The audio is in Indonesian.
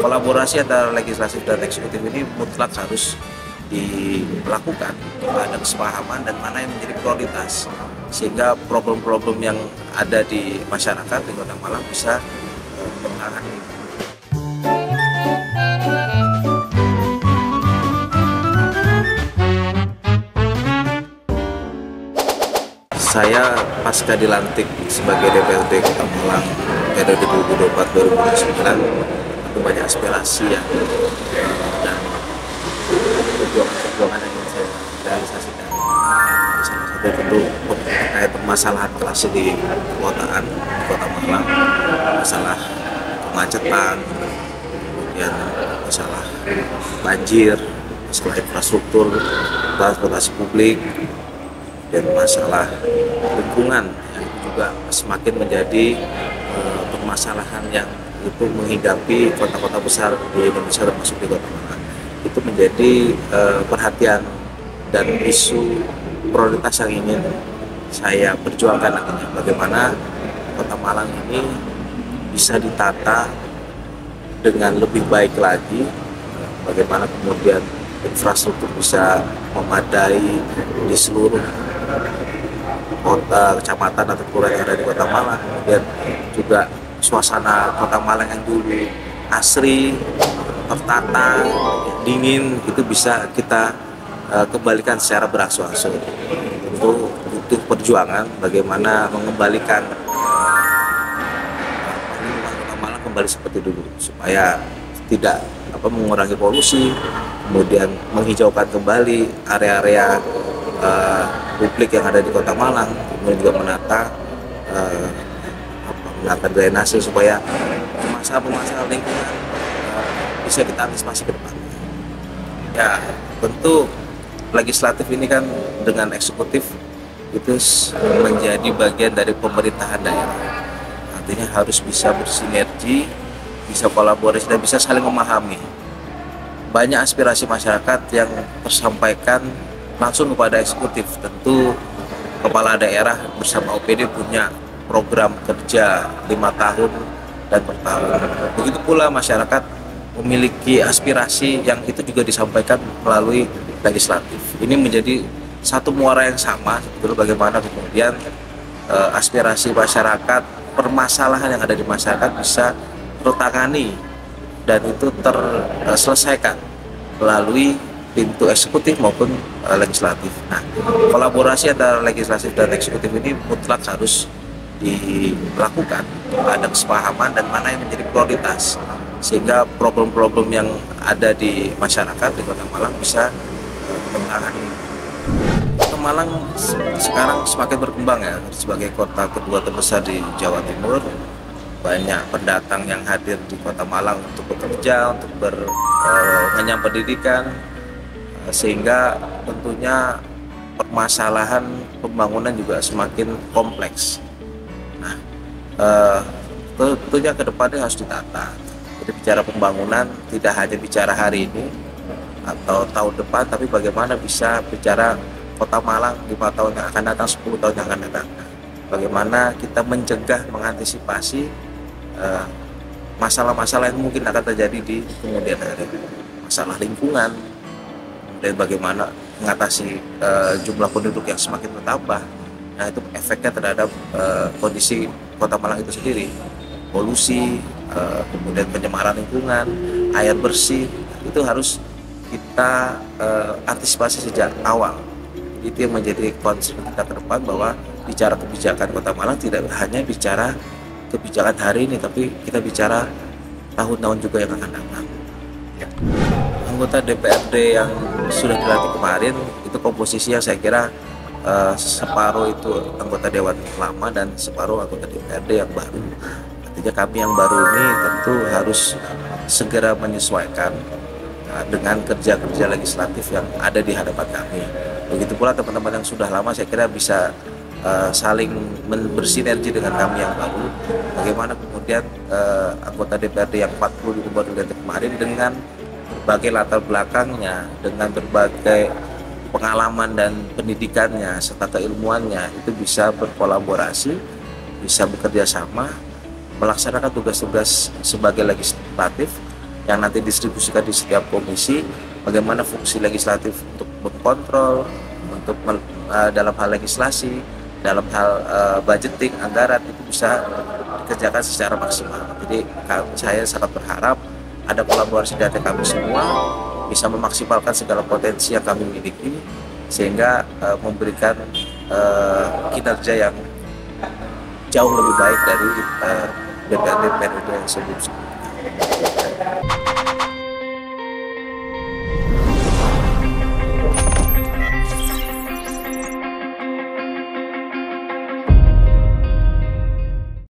kolaborasi antara legislatif dan eksekutif ini mutlak harus dilakukan. Ada kesepahaman dan mana yang menjadi prioritas, sehingga problem-problem yang ada di masyarakat di Kota Malang bisa tertangani. Saya pasca dilantik sebagai DPRD Kota Malang periode 2024-2029 itu banyak aspirasi ya, dan perjuangan yang ingin saya realisasikan. Salah satu tentu terkait permasalahan kelas di perkotaan di Kota Malang, masalah kemacetan, kemudian masalah banjir, masalah infrastruktur, transportasi publik, dan masalah lingkungan yang juga semakin menjadi permasalahan yang itu menghinggapi kota-kota besar di Indonesia termasuk di Kota Malang. Itu menjadi perhatian dan isu prioritas yang ingin saya perjuangkan nantinya. Bagaimana Kota Malang ini bisa ditata dengan lebih baik lagi, bagaimana kemudian infrastruktur bisa memadai di seluruh kota, kecamatan atau kelurahan yang ada di Kota Malang. Kemudian juga suasana Kota Malang yang dulu asri, tertata, dingin, itu bisa kita kembalikan secara berangsur-angsur. Tentu butuh perjuangan bagaimana mengembalikan Kota Malang kembali seperti dulu, supaya tidak mengurangi polusi, kemudian menghijaukan kembali area-area publik yang ada di Kota Malang, kemudian juga menata drainase supaya masalah lingkungan bisa kita antisipasi ke depan. Ya, tentu legislatif ini kan dengan eksekutif itu menjadi bagian dari pemerintahan daerah. Artinya harus bisa bersinergi, bisa kolaborasi, dan bisa saling memahami. Banyak aspirasi masyarakat yang tersampaikan langsung kepada eksekutif. Tentu kepala daerah bersama OPD punya program kerja 5 tahun dan per tahun. Begitu pula masyarakat memiliki aspirasi yang itu juga disampaikan melalui legislatif. Ini menjadi satu muara yang sama, sebetulnya bagaimana kemudian aspirasi masyarakat, permasalahan yang ada di masyarakat bisa tertangani dan itu terselesaikan melalui pintu eksekutif maupun legislatif. Nah, kolaborasi antara legislatif dan eksekutif ini mutlak harus dilakukan. Ada kesepahaman dan mana yang menjadi prioritas, sehingga problem-problem yang ada di masyarakat di Kota Malang bisa tertangani. Kota Malang sekarang semakin berkembang ya, sebagai kota kedua terbesar di Jawa Timur. Banyak pendatang yang hadir di Kota Malang untuk bekerja, untuk mengenyam pendidikan, sehingga tentunya permasalahan pembangunan juga semakin kompleks. Nah, tentunya ke depannya harus ditata. Jadi bicara pembangunan tidak hanya bicara hari ini atau tahun depan, tapi bagaimana bisa bicara Kota Malang 5 tahun yang akan datang, 10 tahun yang akan datang. Bagaimana kita mencegah, mengantisipasi masalah-masalah yang mungkin akan terjadi di kemudian hari. Masalah lingkungan, dan bagaimana mengatasi jumlah penduduk yang semakin bertambah. Nah, itu efeknya terhadap kondisi Kota Malang itu sendiri. Polusi, kemudian pencemaran lingkungan, air bersih, itu harus kita antisipasi sejak awal. Itu yang menjadi concern kita ke depan, bahwa bicara kebijakan Kota Malang tidak hanya bicara kebijakan hari ini, tapi kita bicara tahun-tahun juga yang akan datang. Ya. Anggota DPRD yang sudah dilantik kemarin itu komposisinya saya kira separuh itu anggota Dewan lama dan separuh anggota DPRD yang baru. Artinya kami yang baru ini tentu harus segera menyesuaikan dengan kerja-kerja legislatif yang ada di hadapan kami. Begitu pula teman-teman yang sudah lama saya kira bisa saling bersinergi dengan kami yang baru. Bagaimana kemudian anggota DPRD yang 40 itu baru dilantik kemarin dengan berbagai latar belakangnya, dengan berbagai pengalaman dan pendidikannya serta keilmuannya, itu bisa berkolaborasi, bisa bekerja sama, melaksanakan tugas-tugas sebagai legislatif yang nanti distribusikan di setiap komisi, bagaimana fungsi legislatif untuk mengkontrol, untuk dalam hal legislasi, dalam hal budgeting, anggaran itu bisa dikerjakan secara maksimal. Jadi saya sangat berharap ada kolaborasi dari kami semua bisa memaksimalkan segala potensi yang kami miliki sehingga memberikan kinerja yang jauh lebih baik dari DPRD periode yang sebelumnya.